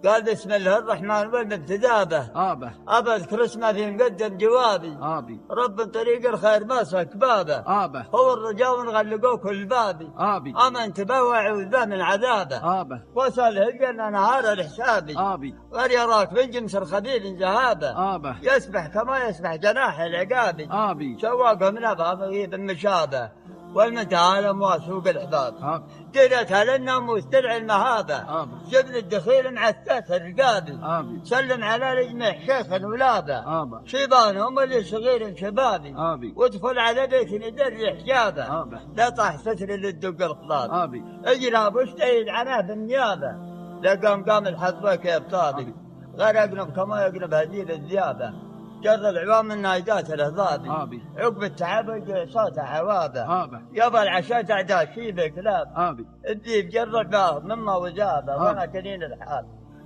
قال بسم الله الرحمن والابتدابه آبه أبى أذكر اسمه في مقدم جوابي آبي رب طريق الخير ما سك بابه آبه هو الرجاء ونغلقوه كل بابي آبي آمنت به وأعوذ به من عذابه آبه وأسأله الجنة نهار الحسابي آبي غير يراك من جمس الخبيل جهابه آبه يسبح كما يسبح جناح العقابي آبي سواق من أبا مغيب المشابه والمتعالى وسوق الحباب آبي درتها للناموس درع المهابة آبه جبل الدخيل معساس الرقابي آبي سلم على رجمه شيخ الولابة آبه شيبانهم اللي صغير شبابي آبي وادخل على بيت ندري حجابه آبه لا طاح ستر للدق الخطاب آبي اجراب واشتهيد عناه بالنيابة قام الحظ كيف طابي غير اقنب كما يقنب هديل الذيابة جر العوام النايدات الهضابي آبي عقب التعب صوت عوابه آبه يابا العشاء تعدى شيبه كلاب آبي الديب جر الباب مما وجابه آبي وانا كنين الحال